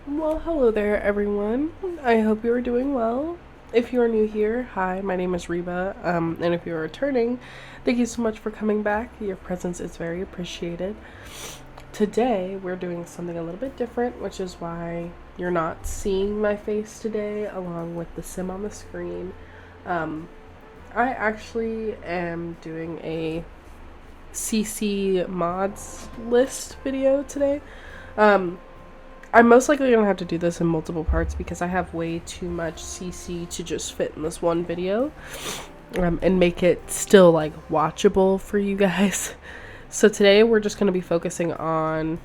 Well, hello there, everyone. I hope you are doing well. If you are new here, hi, my name is Reba. And if you're returning, thank you so much for coming back. Your presence is very appreciated. Today, we're doing something a little bit different, which is why you're not seeing my face today along with the sim on the screen. I actually am doing a CC mods list video today. I'm most likely going to have to do this in multiple parts because I have way too much CC to just fit in this one video and make it still like watchable for you guys. So today we're just going to be focusing on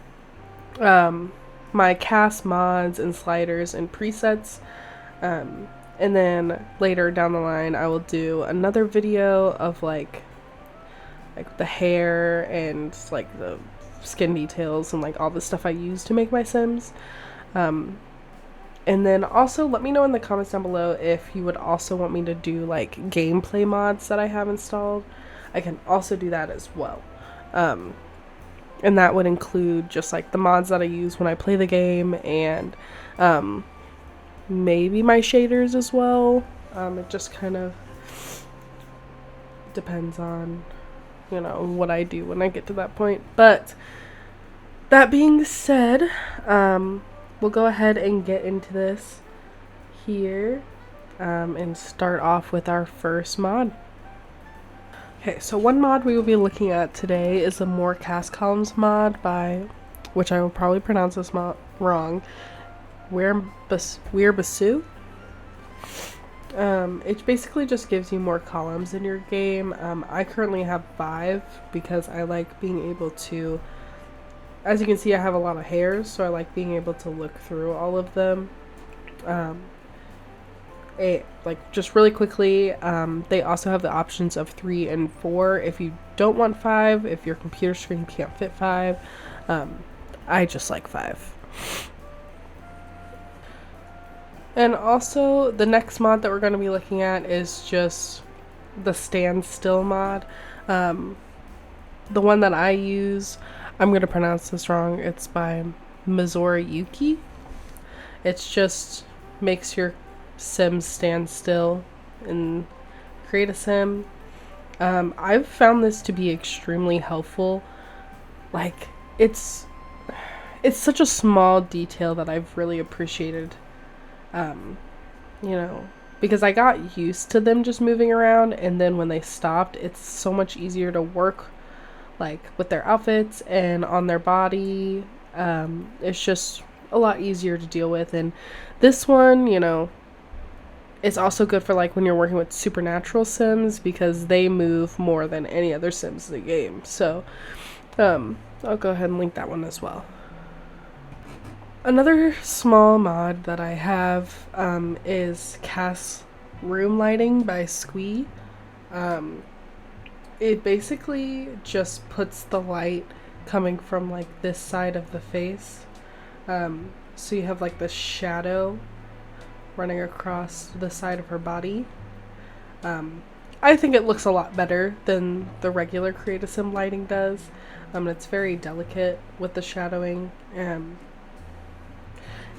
my cast mods and sliders and presets. And then later down the line I will do another video of like the hair and like the skin details and like all the stuff I use to make my sims. And then also let me know in the comments down below if you would also want me to do like gameplay mods that I have installed. I can also do that as well. And that would include just like the mods that I use when I play the game and maybe my shaders as well. It just kind of depends on what I do when I get to that point. But that being said, we'll go ahead and get into this here and start off with our first mod. Okay, so one mod we will be looking at today is a more cast columns mod by, which I will probably pronounce this mod wrong, Weirbasu. It basically just gives you more columns in your game. I currently have 5 because I like being able to, as you can see, I have a lot of hairs, so I like being able to look through all of them. Just really quickly, they also have the options of 3 and 4 if you don't want 5, if your computer screen can't fit 5. I just like 5. And also, the next mod that we're going to be looking at is just the standstill mod. The one that I use, I'm going to pronounce this wrong, it's by Mizora Yuki. It's just makes your sim stand still and create a sim. I've found this to be extremely helpful. Like, it's such a small detail that I've really appreciated. Because I got used to them just moving around, and then when they stopped, it's so much easier to work like with their outfits and on their body. It's just a lot easier to deal with. And this one, it's also good for like when you're working with supernatural sims because they move more than any other sims in the game. So I'll go ahead and link that one as well. Another small mod that I have is Cast Room Lighting by Squee. It basically just puts the light coming from like this side of the face. So you have like the shadow running across the side of her body. I think it looks a lot better than the regular Create a Sim lighting does. It's very delicate with the shadowing.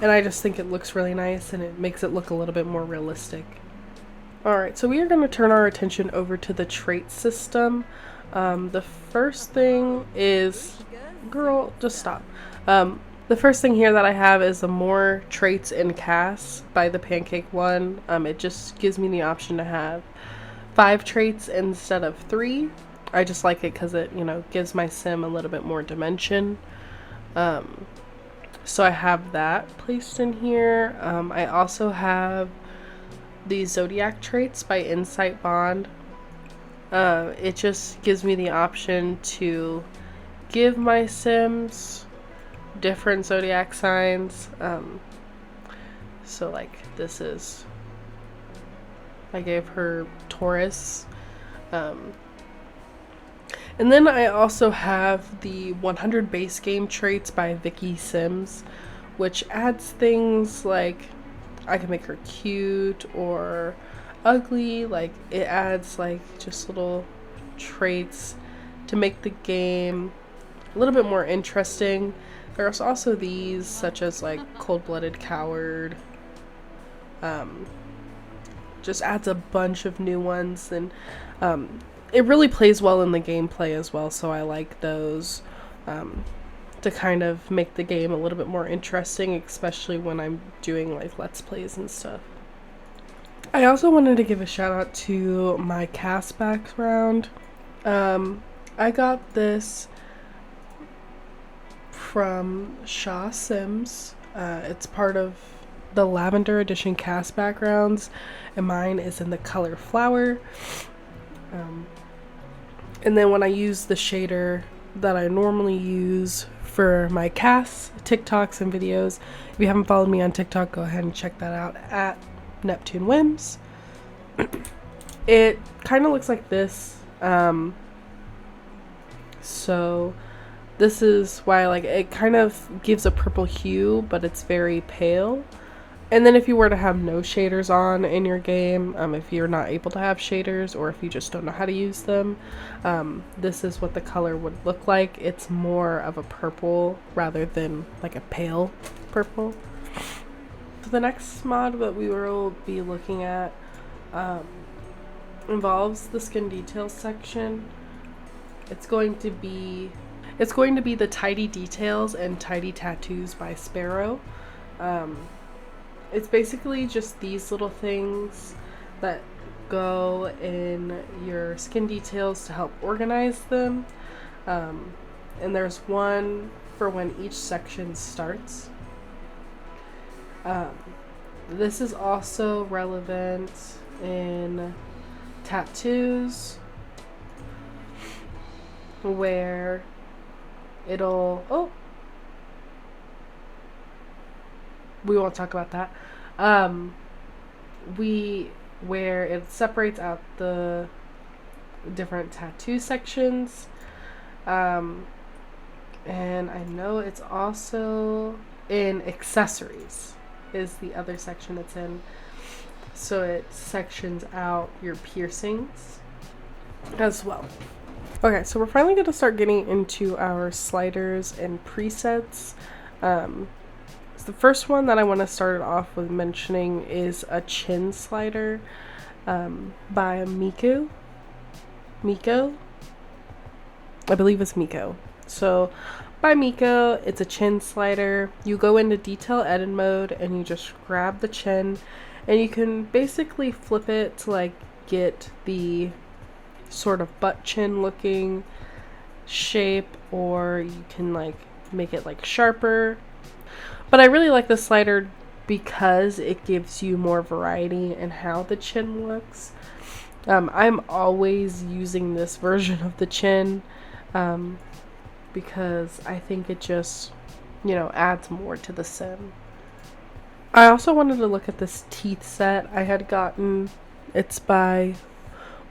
And I just think it looks really nice and it makes it look a little bit more realistic. Alright, so we are going to turn our attention over to the trait system. The first thing is... Girl, just stop. The first thing here that I have is the more traits and casts by the Pancake one. It just gives me the option to have 5 traits instead of 3. I just like it because it, gives my sim a little bit more dimension. So I have that placed in here. I also have the Zodiac traits by Insight Bond. It just gives me the option to give my sims different zodiac signs. So like this is, I gave her Taurus. And then I also have the 100 base game traits by Vicky Sims, which adds things like I can make her cute or ugly. Like it adds like just little traits to make the game a little bit more interesting. There's also these, such as like Cold-Blooded Coward. Just adds a bunch of new ones, and it really plays well in the gameplay as well, so I like those to kind of make the game a little bit more interesting, especially when I'm doing like Let's Plays and stuff. I also wanted to give a shout out to my cast background. I got this from Shaw Sims. It's part of the Lavender Edition cast backgrounds, and mine is in the color Flower. And then when I use the shader that I normally use for my casts, TikToks, and videos, if you haven't followed me on TikTok, go ahead and check that out at neptunewhims. It kind of looks like this. So this is why I like it. It kind of gives a purple hue, but it's very pale. And then if you were to have no shaders on in your game, if you're not able to have shaders, or if you just don't know how to use them, this is what the color would look like. It's more of a purple rather than like a pale purple. So the next mod that we will be looking at involves the skin details section. It's going to be the Tidy Details and Tidy Tattoos by Sparrow. It's basically just these little things that go in your skin details to help organize them. And there's one for when each section starts. This is also relevant in tattoos, where it'll... we won't talk about that. Where it separates out the different tattoo sections. And I know it's also in accessories is the other section it's in. So it sections out your piercings as well. Okay, so we're finally going to start getting into our sliders and presets. The first one that I want to start off with mentioning is a chin slider by Miko. I believe it's Miko. So by Miko, it's a chin slider. You go into detail edit mode and you just grab the chin, and you can basically flip it to like get the sort of butt chin looking shape, or you can like make it like sharper. But I really like the slider because it gives you more variety in how the chin looks. I'm always using this version of the chin because I think it just, adds more to the sim. I also wanted to look at this teeth set I had gotten. It's by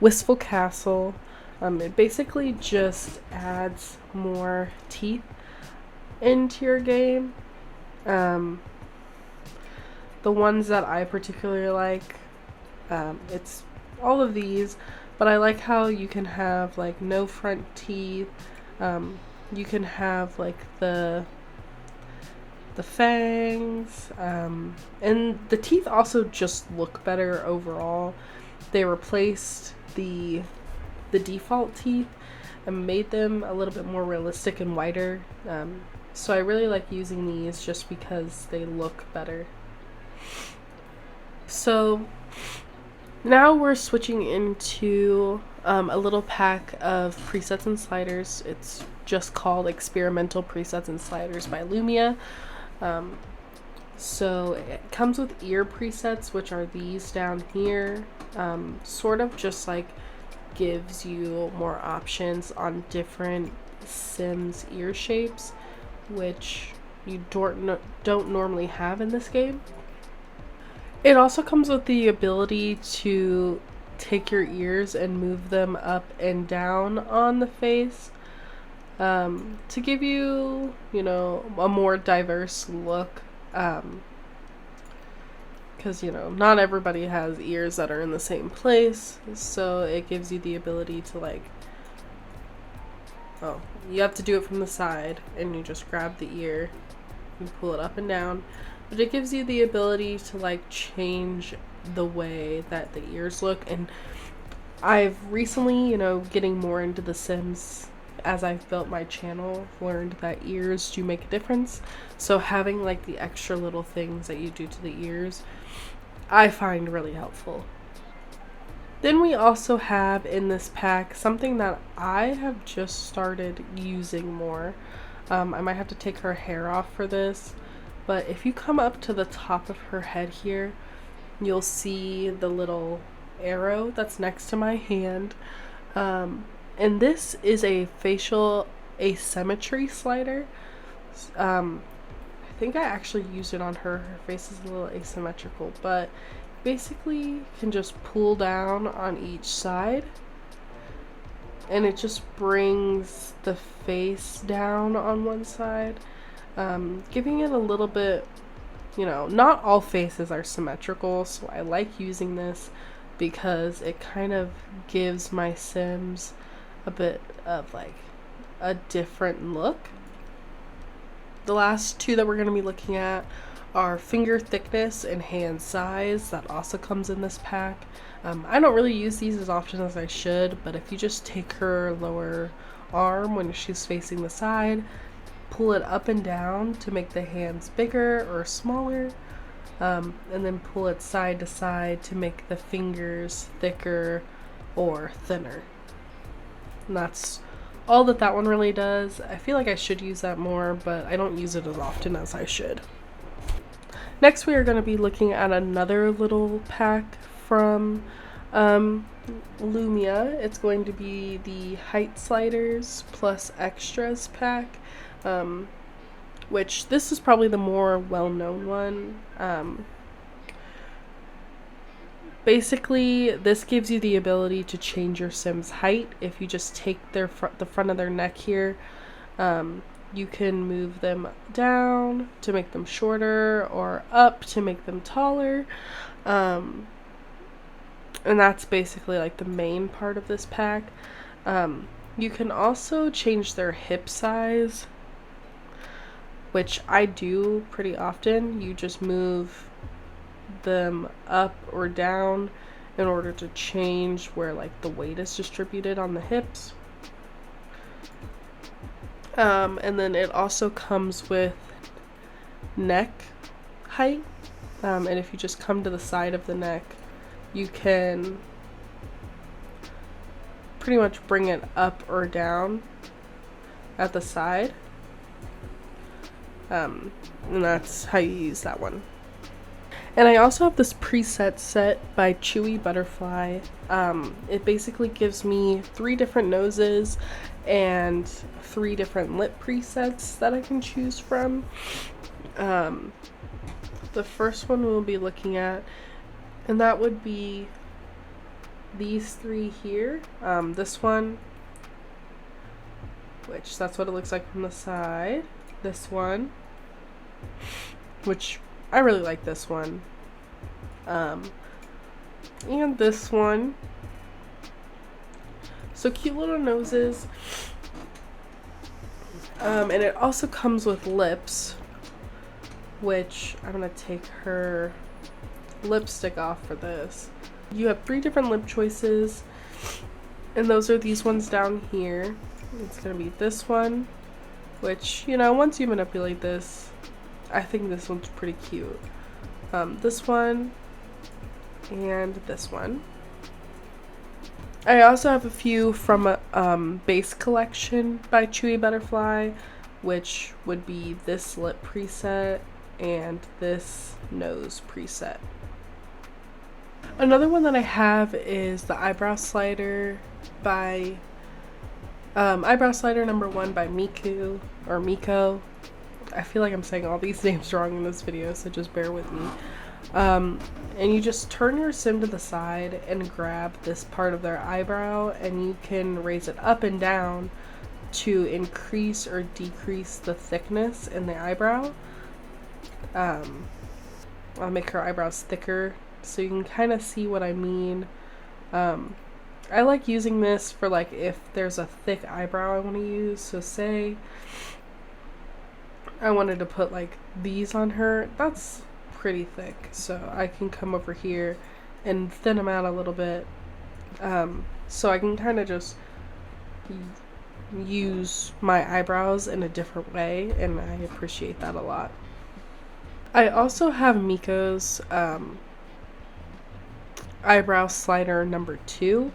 Wistful Castle. It basically just adds more teeth into your game. The ones that I particularly like, it's all of these, but I like how you can have like no front teeth. You can have like the fangs, and the teeth also just look better overall. They replaced the default teeth and made them a little bit more realistic and whiter. So I really like using these just because they look better. So now we're switching into a little pack of presets and sliders. It's just called Experimental Presets and Sliders by Lumia. So it comes with ear presets, which are these down here. Sort of just like gives you more options on different Sims ear shapes, which you don't normally have in this game. It also comes with the ability to take your ears and move them up and down on the face to give you, a more diverse look. Because, not everybody has ears that are in the same place, so it gives you the ability to, like, Oh, you have to do it from the side, and you just grab the ear and pull it up and down. But it gives you the ability to like change the way that the ears look. And I've recently, getting more into The Sims as I've built my channel, learned that ears do make a difference. So having like the extra little things that you do to the ears, I find really helpful. Then we also have in this pack something that I have just started using more. I might have to take her hair off for this, but if you come up to the top of her head here, you'll see the little arrow that's next to my hand. And this is a facial asymmetry slider. I think I actually used it on her. Her face is a little asymmetrical, but basically can just pull down on each side, and it just brings the face down on one side, giving it a little bit, not all faces are symmetrical, so I like using this because it kind of gives my Sims a bit of like a different look. The last two that we're going to be looking at are finger thickness and hand size. That also comes in this pack. I don't really use these as often as I should, but if you just take her lower arm when she's facing the side, pull it up and down to make the hands bigger or smaller, and then pull it side to side to make the fingers thicker or thinner. And that's all that one really does. I feel like I should use that more, but I don't use it as often as I should. Next, we are going to be looking at another little pack from Lumia. It's going to be the Height Sliders plus Extras pack, which this is probably the more well-known one. Basically, this gives you the ability to change your Sim's height. If you just take the front of their neck here, you can move them down to make them shorter or up to make them taller. And that's basically like the main part of this pack. You can also change their hip size, which I do pretty often. You just move them up or down in order to change where like the weight is distributed on the hips. And then it also comes with neck height, and if you just come to the side of the neck, you can pretty much bring it up or down at the side, and that's how you use that one. And I also have this preset set by Chewy Butterfly. It basically gives me 3 different noses and 3 different lip presets that I can choose from. The first one we'll be looking at, and that would be these 3 here. This one, which that's what it looks like from the side. This one, which I really like this one. And this one. So cute little noses. And it also comes with lips, which I'm going to take her lipstick off for this. You have 3 different lip choices, and those are these ones down here. It's going to be this one, which, once you manipulate this, I think this one's pretty cute. This one, and this one. I also have a few from a base collection by Chewy Butterfly, which would be this lip preset and this nose preset. Another one that I have is the eyebrow slider by eyebrow slider number 1 by Miku or Miko. I feel like I'm saying all these names wrong in this video, so just bear with me. And you just turn your Sim to the side and grab this part of their eyebrow, and you can raise it up and down to increase or decrease the thickness in the eyebrow. I'll make her eyebrows thicker so you can kind of see what I mean. I I like using this for like if there's a thick eyebrow I want to use. So say I wanted to put like these on her, that's pretty thick, so I can come over here and thin them out a little bit, so I can kind of just use my eyebrows in a different way, and I appreciate that a lot. I also have Miko's eyebrow slider number 2,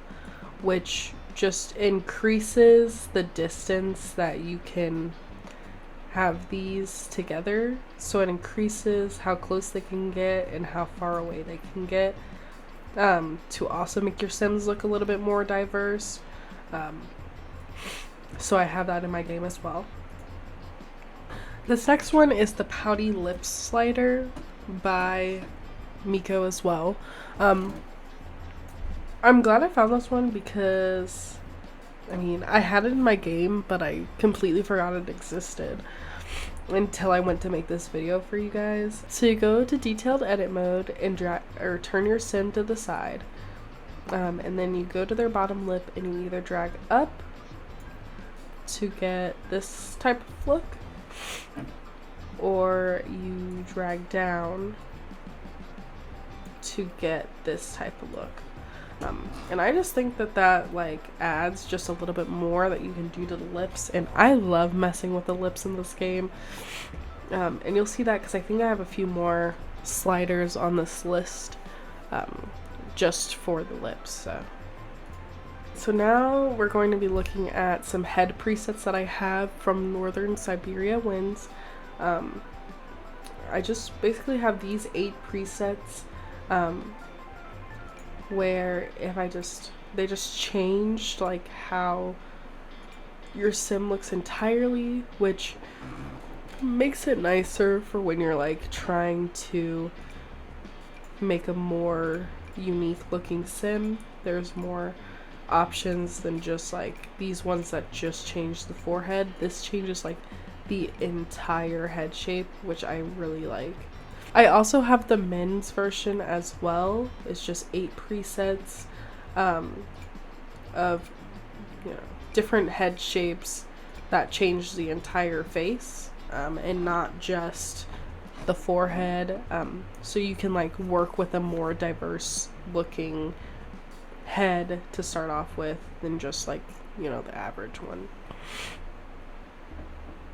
which just increases the distance that you can have these together, so it increases how close they can get and how far away they can get, to also make your Sims look a little bit more diverse. So I have that in my game as well. This next one is the Pouty Lips Slider by Miko as well. I'm glad I found this one because, I mean, I had it in my game, but I completely forgot it existed until I went to make this video for you guys. So you go to detailed edit mode and turn your sim to the side, and then you go to their bottom lip and you either drag up to get this type of look, or you drag down to get this type of look. And I just think that like adds just a little bit more that you can do to the lips, and I love messing with the lips in this game. And you'll see that because I think I have a few more sliders on this list, just for the lips. So now we're going to be looking at some head presets that I have from Northern Siberia Winds. I just basically have these 8 presets, where if they just changed like how your sim looks entirely, which makes it nicer for when you're like trying to make a more unique looking sim. There's more options than just like these ones that just change the forehead. This changes like the entire head shape, which I really like. I also have the men's version as well. It's just 8 presets of, you know, different head shapes that change the entire face, and not just the forehead. So you can like work with a more diverse looking head to start off with than just like, you know, the average one.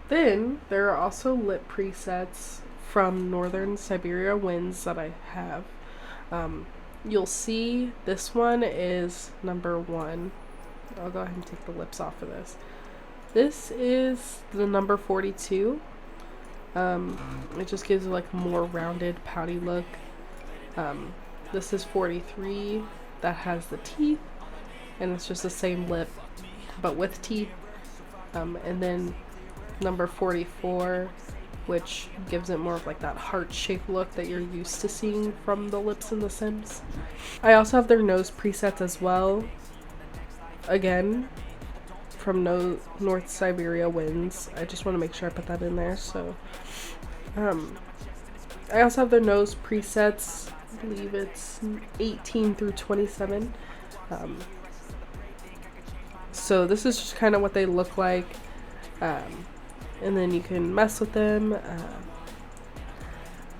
Then there are also lip presets from Northern Siberia Winds that I have. You'll see this one is number 1. I'll go ahead and take the lips off of this. This is the number 42. It just gives it like a more rounded, pouty look. This is 43. That has the teeth, and it's just the same lip but with teeth. And then number 44, which gives it more of like that heart-shaped look that you're used to seeing from the lips in The Sims. I also have their nose presets as well, again from North Siberia Winds. I just want to make sure I put that in there. So I also have their nose presets. I believe it's 18 through 27. So this is just kind of what they look like, and then you can mess with them.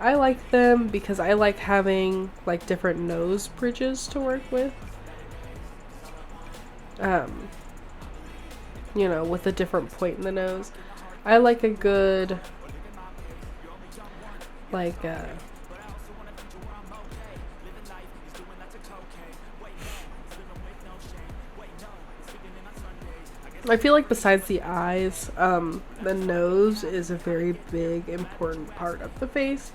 I like them because I like having like different nose bridges to work with, you know, with a different point in the nose. I like a good like I feel like besides the eyes, the nose is a very big, important part of the face,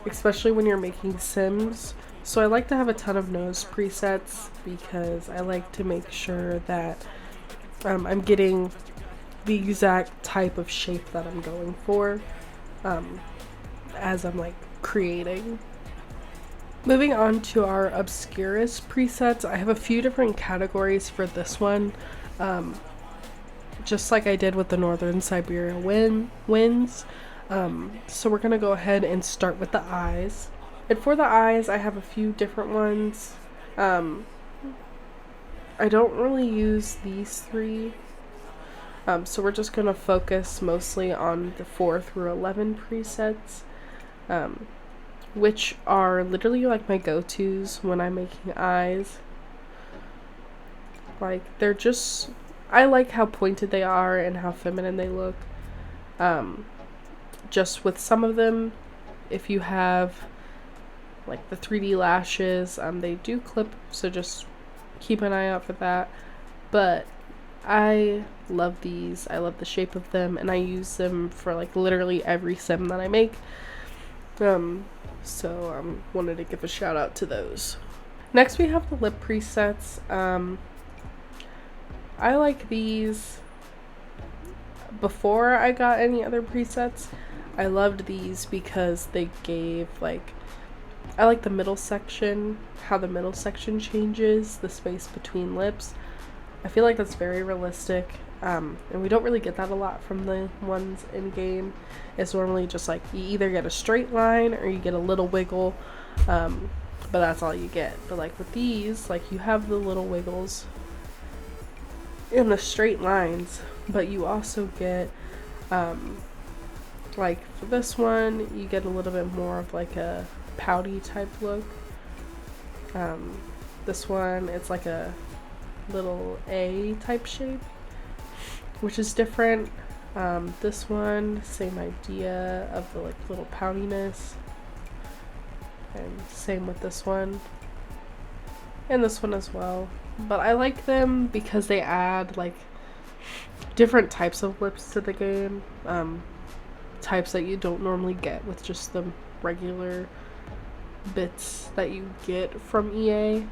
especially when you're making Sims. So I like to have a ton of nose presets because I like to make sure that I'm getting the exact type of shape that I'm going for, as I'm like creating. Moving on to our Obscurus presets, I have a few different categories for this one. Just like I did with the Northern Siberia Winds. So we're gonna go ahead and start with the eyes. And for the eyes, I have a few different ones. I I don't really use these three. So we're just going to focus mostly on the 4 through 11 presets, which are literally like my go-tos when I'm making eyes. Like, they're just, I like how pointed they are and how feminine they look. Just with some of them, if you have like the 3D lashes, they do clip, so just keep an eye out for that. But I love these. I love the shape of them, and I use them for like literally every sim that I make. So wanted to give a shout out to those. Next we have the lip presets. I like these. Before I got any other presets, I loved these because they gave like, I like the middle section, how the middle section changes the space between lips. I feel like that's very realistic, and we don't really get that a lot from the ones in game. It's normally just like you either get a straight line or you get a little wiggle, but that's all you get. But like with these, like you have the little wiggles in the straight lines, but you also get like for this one you get a little bit more of like a pouty type look. This one, it's like a little A type shape, which is different. This one, same idea of the like little poutiness, and same with this one and this one as well. But I like them because they add like different types of lips to the game, types that you don't normally get with just the regular bits that you get from EA.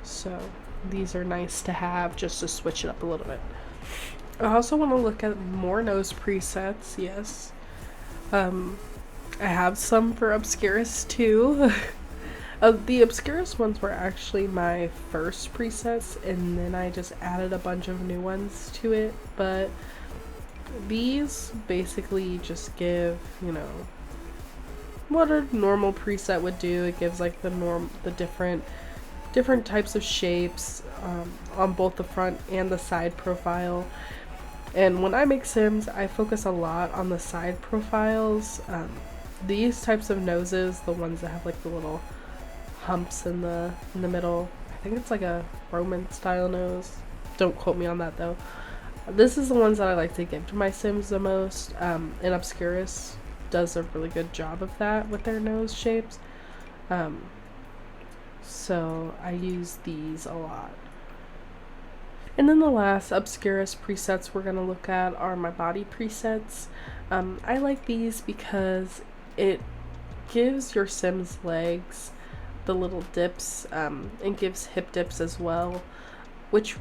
So these are nice to have just to switch it up a little bit. I also want to look at more nose presets. Yes, I have some for Obscurus too. The Obscurus ones were actually my first presets, and then I just added a bunch of new ones to it. But these basically just give, you know, what a normal preset would do. It gives like the different types of shapes on both the front and the side profile. And when I make sims, I focus a lot on the side profiles. These types of noses, the ones that have like the little humps in the middle, I think it's like a Roman style nose. Don't quote me on that though. This is the ones that I like to give to my sims the most. And Obscurus does a really good job of that with their nose shapes. So I use these a lot. And then the last Obscurus presets we're going to look at are my body presets. I like these because it gives your Sims legs the little dips, and gives hip dips as well, which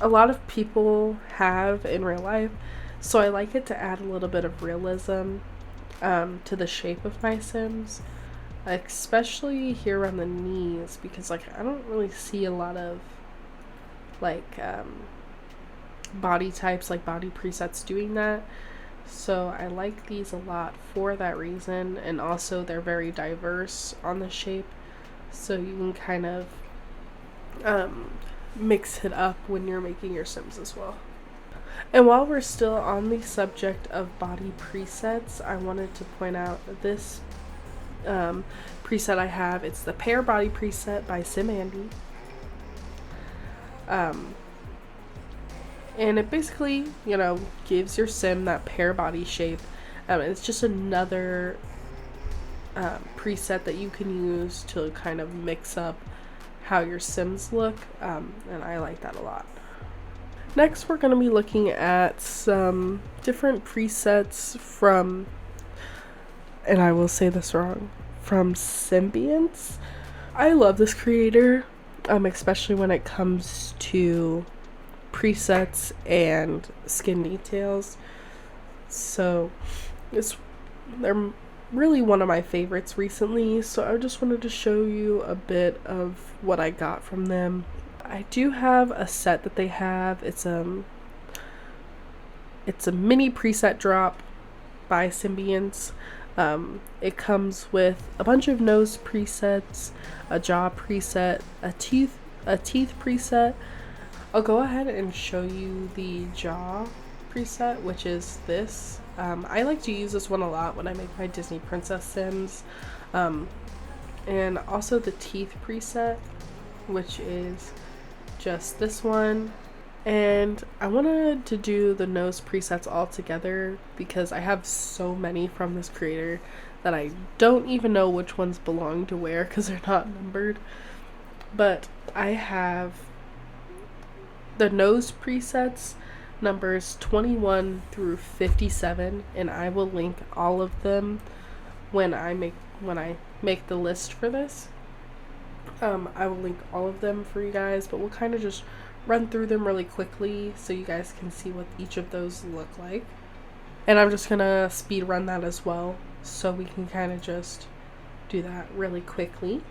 a lot of people have in real life. So I like it to add a little bit of realism to the shape of my Sims, especially here around the knees, because like I don't really see a lot of like body types, like body presets doing that. So I like these a lot for that reason, and also they're very diverse on the shape, so you can kind of mix it up when you're making your Sims as well. And while we're still on the subject of body presets, I wanted to point out this preset I have. It's the Pear Body preset by SimAndy. And it basically, you know, gives your sim that pear body shape. It's just another preset that you can use to kind of mix up how your Sims look, and I like that a lot. Next, we're going to be looking at some different presets from, and I will say this wrong, from Symbiance. I love this creator, especially when it comes to presets and skin details. So they're really one of my favorites recently, so I just wanted to show you a bit of what I got from them. I do have a set that they have. It's a mini preset drop by Symbiance. It comes with a bunch of nose presets, a jaw preset, a teeth a teeth preset. I'll go ahead and show you the jaw preset, which is this. I like to use this one a lot when I make my Disney Princess Sims. And also the teeth preset, which is just this one. And I wanted to do the nose presets all together because I have so many from this creator that I don't even know which ones belong to where because they're not numbered. But I have the nose presets numbers 21 through 57, and I will link all of them when I make the list for this. I will link all of them for you guys, but we'll kind of just run through them really quickly so you guys can see what each of those look like. And I'm just gonna speed run that as well so we can kind of just do that really quickly.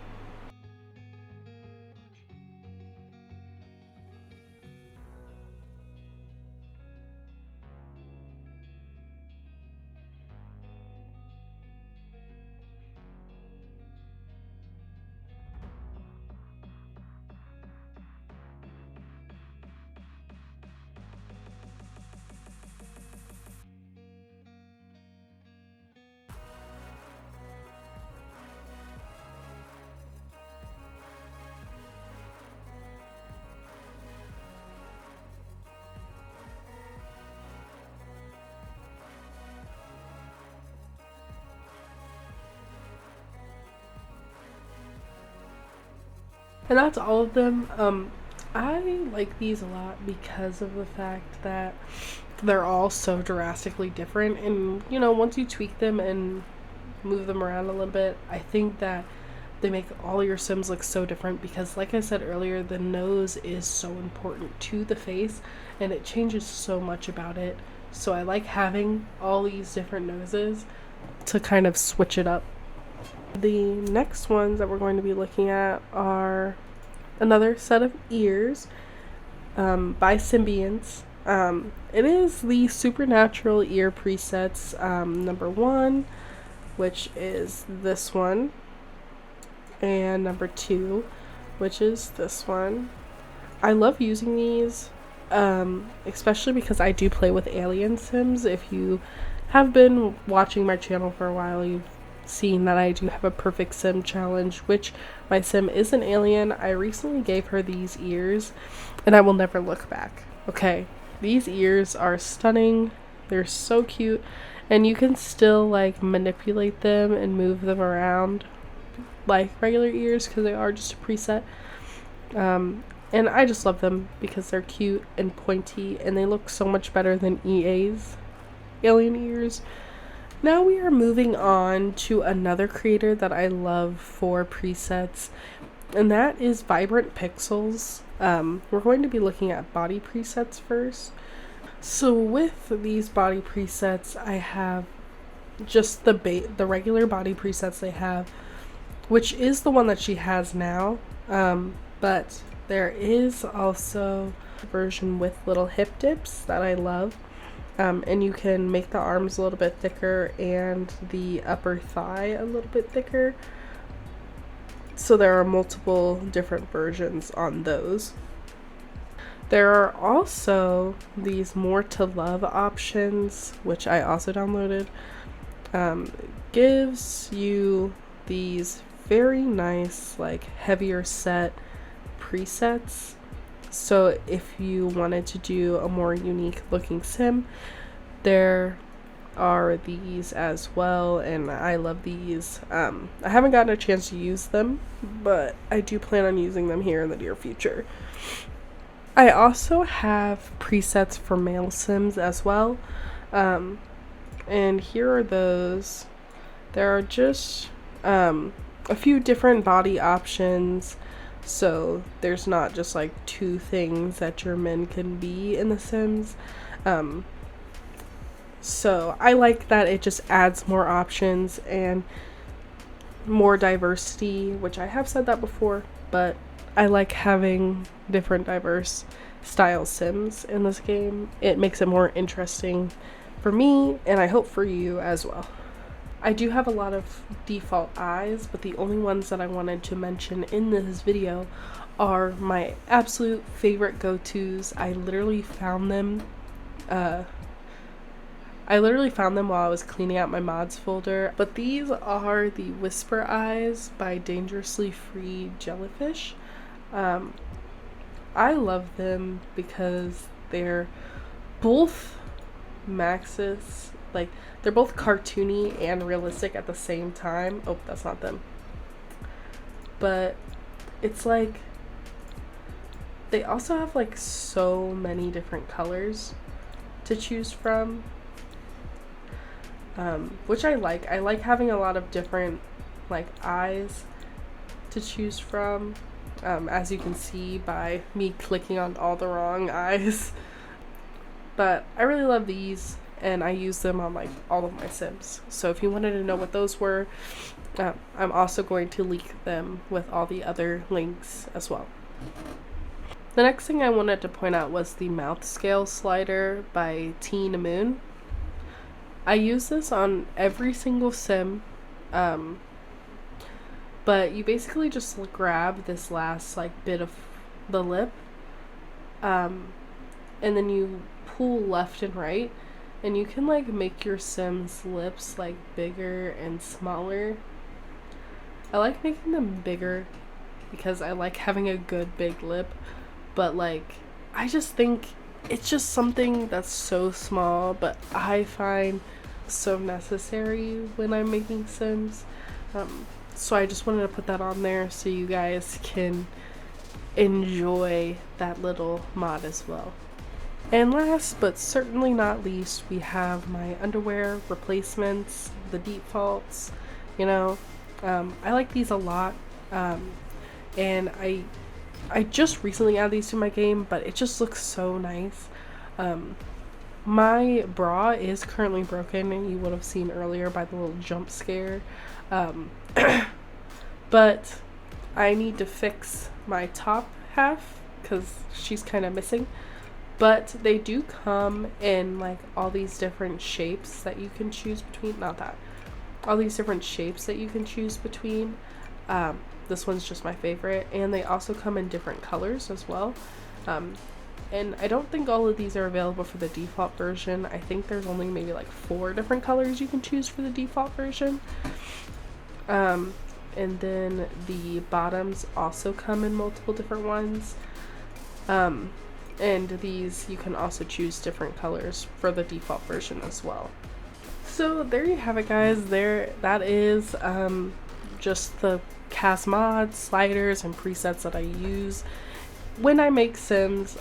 And that's all of them. I like these a lot because of the fact that they're all so drastically different, and you know, once you tweak them and move them around a little bit, I think that they make all your Sims look so different because, like I said earlier, the nose is so important to the face and it changes so much about it. So I like having all these different noses to kind of switch it up. The next ones that we're going to be looking at are another set of ears by Symbiance. It is the Supernatural ear presets number 1, which is this one, and number 2, which is this one. I love using these, especially because I do play with alien Sims. If you have been watching my channel for a while, you've seen that I do have a perfect Sim challenge, which my Sim is an alien. I recently gave her these ears and I will never look back. Okay, these ears are stunning. They're so cute, and you can still like manipulate them and move them around like regular ears because they are just a preset. And I just love them because they're cute and pointy and they look so much better than EA's alien ears. Now we are moving on to another creator that I love for presets, and that is Vibrant Pixels. We're going to be looking at body presets first. So with these body presets, I have just the regular body presets they have, which is the one that she has now, but there is also a version with little hip dips that I love. And you can make the arms a little bit thicker and the upper thigh a little bit thicker. So there are multiple different versions on those. There are also these More to Love options, which I also downloaded. Gives you these very nice, like, heavier set presets. So if you wanted to do a more unique looking sim, there are these as well, and I love these. I haven't gotten a chance to use them, but I do plan on using them here in the near future. I also have presets for male sims as well, and here are those. There are just a few different body options. So there's not just like 2 things that your men can be in The Sims. So I like that it just adds more options and more diversity, which I have said that before, but I like having different diverse style Sims in this game. It makes it more interesting for me, and I hope for you as well. I do have a lot of default eyes, but the only ones that I wanted to mention in this video are my absolute favorite go-tos. I literally found them while I was cleaning out my mods folder. But these are the Whisper Eyes by Dangerously Free Jellyfish. I love them because they're both Maxis, like they're both cartoony and realistic at the same time. Oh, that's not them. But it's like they also have like so many different colors to choose from, which I like. I like having a lot of different like eyes to choose from, as you can see by me clicking on all the wrong eyes. But I really love these, and I use them on like all of my Sims. So if you wanted to know what those were, I'm also going to link them with all the other links as well. The next thing I wanted to point out was the mouth scale slider by Teen Moon. I use this on every single Sim, but you basically just grab this last like bit of the lip, and then you pull left and right, and you can like make your Sim's lips like bigger and smaller. I like making them bigger because I like having a good big lip, but like I just think it's just something that's so small, but I find so necessary when I'm making Sims. So I just wanted to put that on there so you guys can enjoy that little mod as well. And last but certainly not least, we have my underwear replacements, the defaults. You know, I like these a lot, and I just recently added these to my game, but it just looks so nice. My bra is currently broken, and you would have seen earlier by the little jump scare, but I need to fix my top half because she's kind of missing. But they do come in like all these different shapes that you can choose between. All these different shapes that you can choose between. This one's just my favorite, and they also come in different colors as well. And I don't think all of these are available for the default version. I think there's only maybe like 4 different colors you can choose for the default version. And then the bottoms also come in multiple different ones. And these you can also choose different colors for the default version as well. So there you have it, guys. That is just the cast mods, sliders, and presets that I use when I make Sims.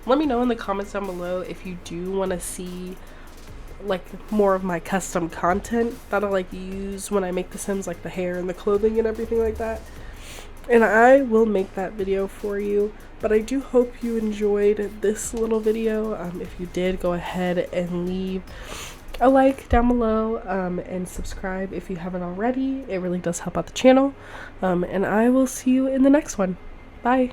Let me know in the comments down below if you do want to see like more of my custom content that I like use when I make the Sims, like the hair and the clothing and everything like that. And I will make that video for you. But I do hope you enjoyed this little video. If you did, go ahead and leave a like down below, and subscribe if you haven't already. It really does help out the channel. And I will see you in the next one. Bye.